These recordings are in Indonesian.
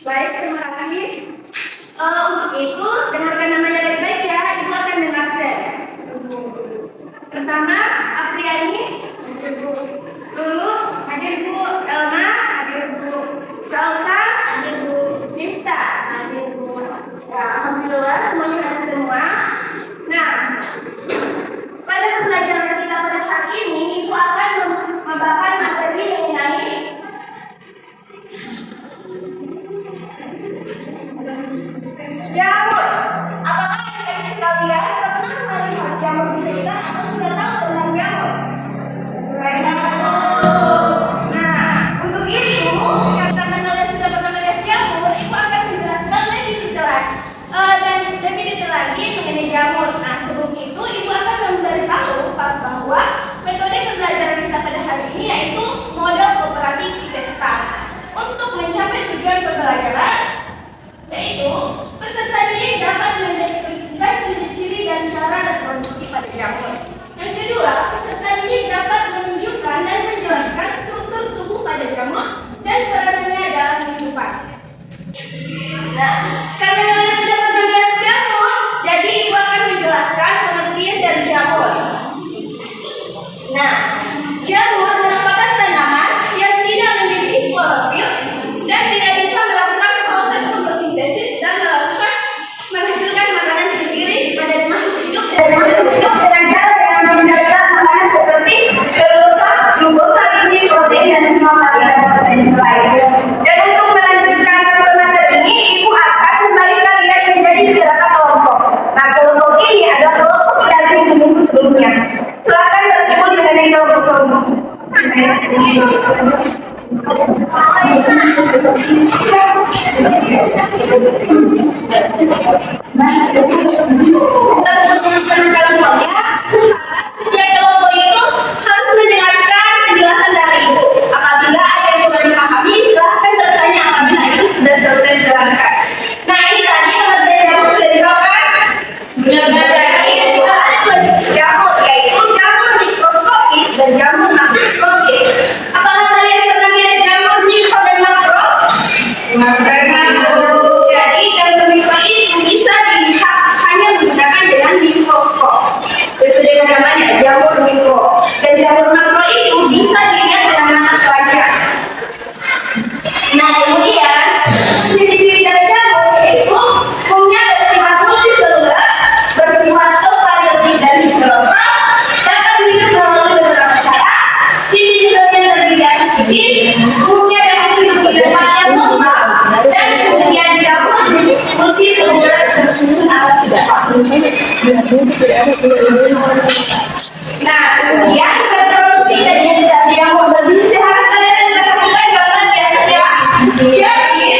Baik, terima kasih. Untuk itu, dengarkan namanya baik-baik ya. Ibu akan mengabsen. Pertama, Apriani. Hadir Bu. Lulu. Hadir Bu. Elma. Hadir Bu. Salsa. Hadir Bu. Miftah. Hadir Bu. Ya, alhamdulillah semuanya ada semua. Nah, pada pembelajaran kita pada saat ini, Ibu akan membahas materi mengenai jamur. Apakah adik-adik sekalian pernah melihat jamur di sekitar atau sudah tahu tentang jamur? Nah, untuk itu, karena kalian sudah pernah melihat jamur, Ibu akan menjelaskan lebih detail lagi mengenai jamur. Nah, sebelum itu, Ibu akan memberitahu bahwa metode pembelajaran kita pada hari ini yaitu model kooperatif IPESTA. Untuk mencapai tujuan pembelajaran, yaitu peserta didik dapat mendeskripsikan ciri-ciri dan cara reproduksi pada jamur. Yang kedua, peserta didik dapat menunjukkan dan menjelaskan struktur tubuh pada jamur dan perannya dalam kehidupan. Nah, karena kalian sudah pernah melihat jamur, jadi Ibu akan menjelaskan pengertian dari jamur. Nah, jamur merupakan tanaman yang tidak memiliki klorofil dan tidak bisa melakukan proses fotosintesis dan menghasilkan makanan sendiri pada makhluk hidup dan makhluk hidup dengan cara yang menghasilkan makanan seperti selulosa, glukosa, lignin, protein dan semua varian protein lainnya. Dan untuk melanjutkan materi ini, Ibu akan membagi kalian menjadi beberapa kelompok. Nah, kelompok ini adalah kelompok dari minggu sebelumnya. Silakan berkumpul mengenai kelompok-kelompok. Setiap kelompok itu harus mendengarkan penjelasan dari Ibu. Apabila ada yang kurang dipahami, silahkan bertanya apabila itu sudah selesai dijelaskan. Nah, ini tadi pengertian jamur sudah dibawakan. Benar-benar lagi ada dua jenis jamur, yaitu jamur mikroskopis dan jamur makroskopis. Apakah kalian pernah melihat jamur mikro dan makro? Jadi jamur mikro itu bisa dilihat hanya menggunakan dengan mikroskop. Sesuai dengan namanya jamur mikro. Dan jamur makro itu bisa dilihat dengan mata pelajar. Nah, kemudian ciri-ciri dari jamur yaitu umumnya bersifat multiselular, bersifat eukariotik dan heterotrop, dapat hidup melalui beberapa cara, jenis-jenisnya terdiri dari sedikit, umumnya dapat hidup di tempat yang normal, dan kemudian jamur multiselular tersusun atas beberapa. Nah, kemudian reproduksi dan jamur berjenis sehat kalian lakukan gambar di atas ya. Jadi,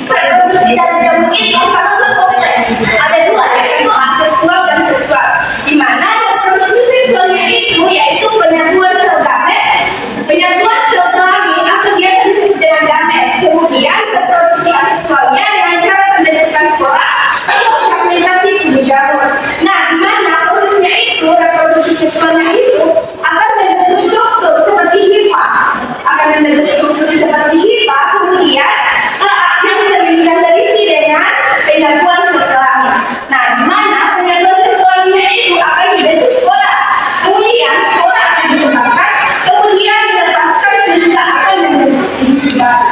reproduksi dari jamur itu sangat kompleks. Ada dua, yaitu aseksual dan seksual. Di mana reproduksi seksualnya itu yaitu penyatuan sel gamet, penyatuan sel kelamin atau biasa disebut dengan gamet. Kemudian reproduksi aseksualnya dengan cara pendetekan spora atau fragmentasi tubuh jamur. Nah, di mana prosesnya itu reproduksi seksualnya itu akan membentuk struktur seperti hifa, kemudian yang terdiri terisi dengan penyatuan sel kelamin. Nah, di mana penyatuan sel kelaminnya itu akan dibentuk spora, kemudian spora akan dikembangkan, kemudian dilepaskan sehingga akan membentuk biji baru.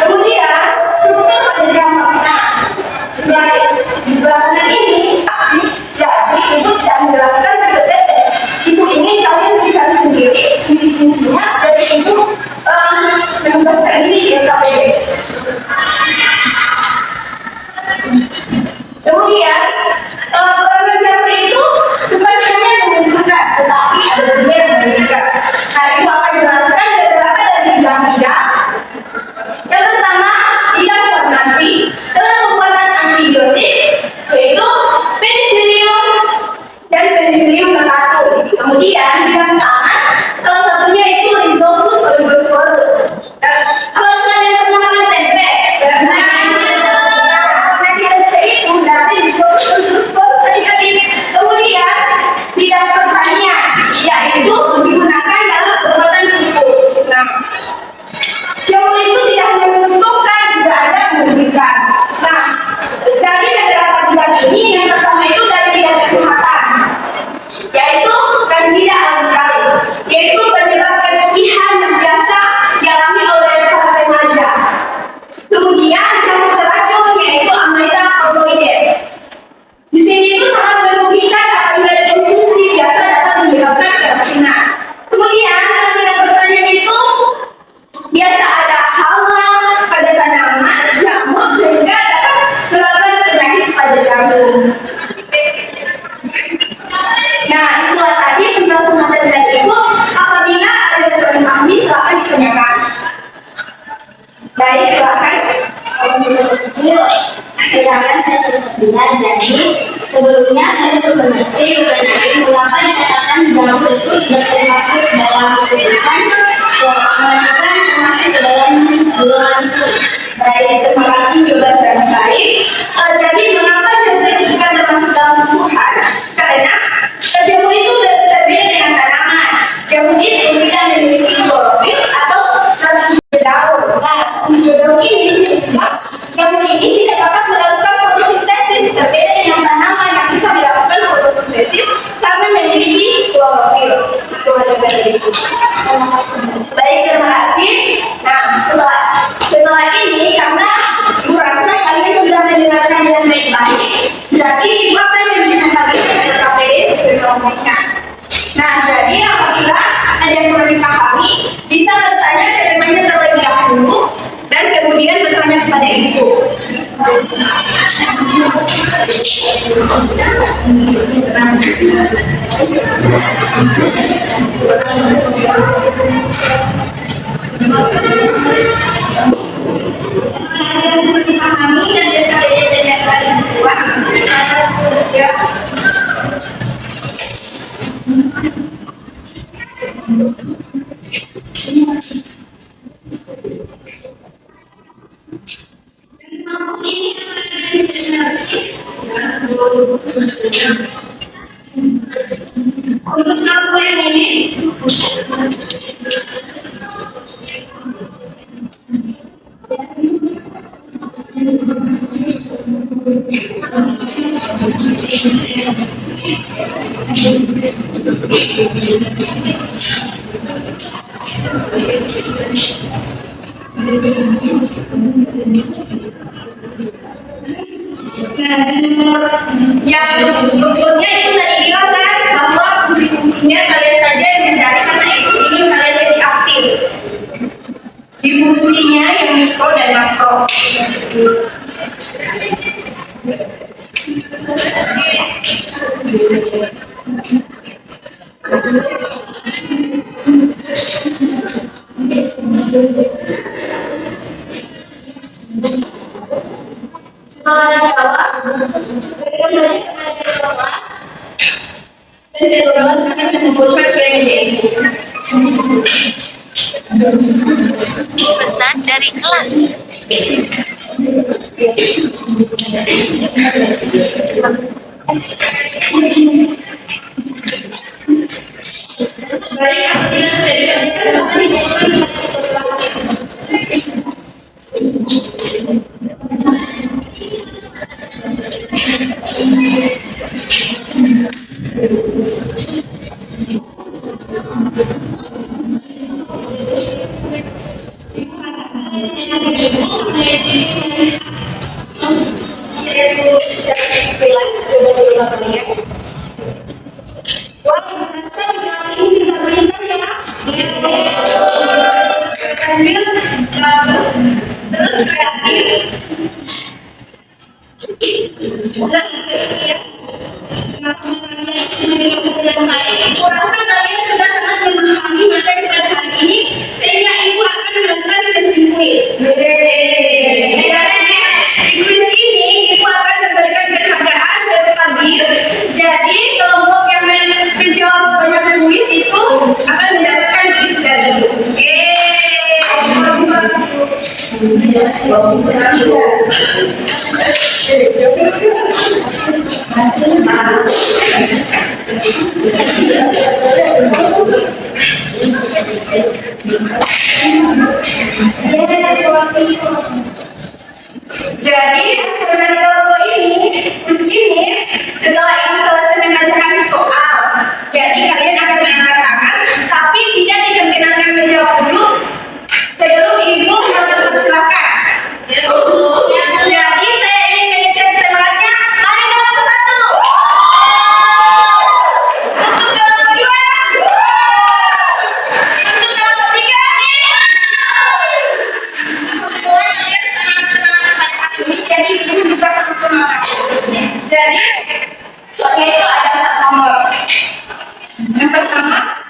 Kemudian struktur pada jamur. Nah, di sebelah kanan ini jadi Ibu tidak menjelaskan detail. Ibu ingin kalian mencari sendiri misi-misinya, jadi Ibu menugaskan ini di LKPD. Kemudian peran jamur itu bukan hanya menentukan, tetapi ada juga yang menentukan. Nah, Ibu akan jelaskan beberapa dari bidang-bidang. Yang pertama, bidang farmasi dalam pembuatan antibiotik, yaitu penicillium dan penicillium mercatum. Kemudian bidang tangan, salah satunya itu Rhizopus oligosporus. Dan kalau kalian pernah makan tempe, tempe itu dari Rhizopus oligosporus tadi. Kemudian bidang pertanian, yaitu digunakan dalam pembuatan pupuk. Nah, jamur Jadi sebelumnya saya perlu mengerti mengenai mengapa dikatakan jamur itu tidak termasuk dalam kehidupan, melainkan termasuk ke dalam golongan itu. Baik, terima kasih penjelasan baik. Jadi mengapa jamur itu bukan termasuk dalam tumbuhan? Karena jamur itu berbeda dengan tanaman. Jamur itu tidak memiliki klorofil atau satu daun. Nah, satu daun ini sehingga jamur ini tidak dapat melakukan fotosintesis, berbeda dengan tanaman yang bisa melakukan fotosintesis karena memiliki klorofil. Itu ada dari itu. Baik, terima kasih. Nah, setelah ini karena Ibu rasa kalian sudah mendengarkan dengan baik-baik, jadi Ibu akan memberikan lagi kepada KPD sesuai kelompoknya. Nah, jadi apabila ada yang kurang dipahami, bisa bertanya ke temannya terlebih dahulu dan kemudian bertanya kepada Ibu. Dipahami dan yang tadi buat ya. Untuk lampu yang ini yang strukturnya itu tadi bilang kan bahwa fungsi-fungsinya kalian saja yang mencari karena itu ingin kalian jadi aktif di fungsinya yang mikro dan makro. Setelah dijawab, berikan saja kepada kelas dan dari kelas akan mengumpulkan Q&A. Pesan dari kelas. Baik, apabila sudah dikerjakan sampai dibutuhkan kelas. Terus kreatif. Ibu rasa kalian sudah sangat memahami materi pada hari ini sehingga Ibu akan melakukan sesi kuis. Di kuis ini Ibu akan memberikan penghargaan dari tabir. Jadi kelompok yang menjawab banyak kuis itu akan mendapatkan kuis dari Ibu. Jadi dengan kelompok ini, disini setelah Ibu selesai membacakan soal, jadi kalian akan mengangkat tangan, tapi tidak diperkenankan menjawab dulu sebelum Ibu mempersilakan. Jadi saya ingin mengecek semangatnya. Mari kelompok satu. Untuk kelompok dua. Untuk kelompok tiga. Semangat pada hari ini. Jadi Ibu juga sangat semangat. Jadi soalnya itu ada 4 nomor. Yang pertama,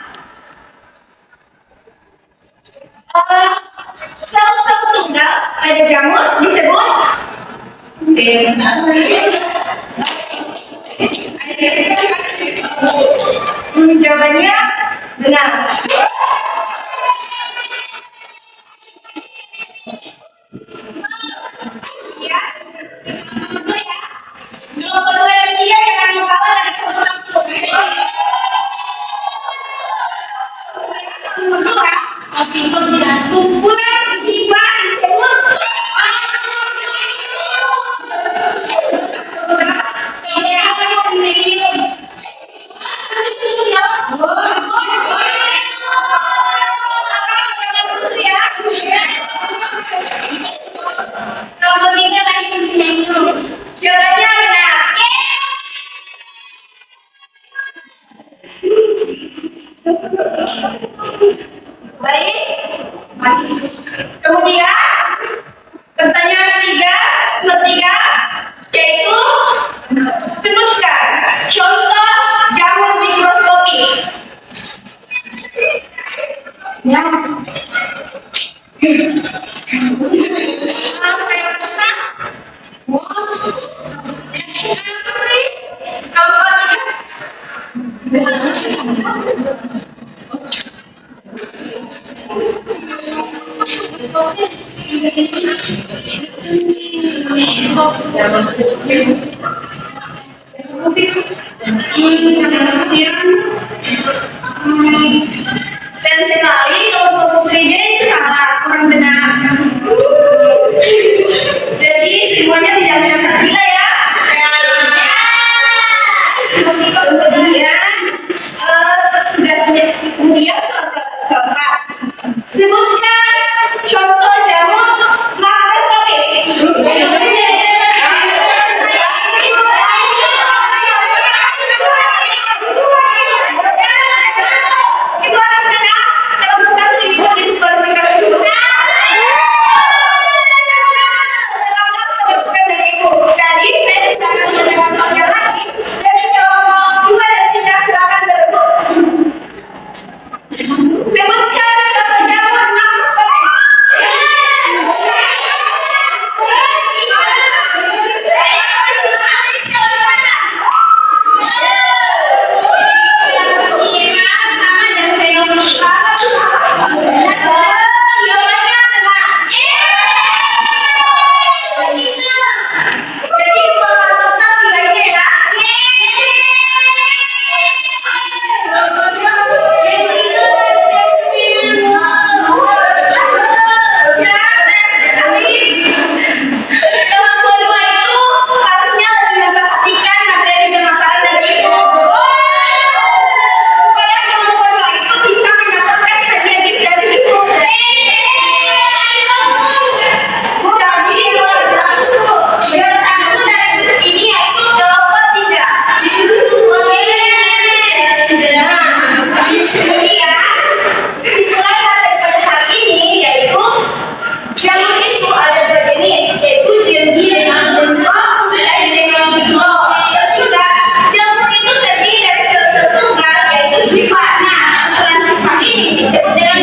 sel-sel tunggal pada jamur disebut Jawabannya benar. Ya, dulu ya. Dua kedua dan tiga jangan lupa lagi nomor satu. Kumpulan tiba disebut nomor tiga lagi disebut. Jawabannya benar. Baik, kemudian pertanyaan ketiga yaitu sebutkan contoh jamur mikroskopis. Ya. Sayang sekali kalau pembuktiannya itu salah, kurang benar. Jadi semuanya tidak benar terpilih ya. Kemudian soal keempat, sebutkan contoh jamur makroskopis. Ibu harus tenang, kalau satu ibu diskualifikasi dulu. Bukan dari ibu. Jadi saya tidak akan menjelaskan soalnya lagi. Jadi kalau dua dan tiga silakan berebut. Sebutkan contoh jamur Jamur itu terdiri dari sel-sel tunggal, yaitu hifa. Nah, hifa ini disebut dengan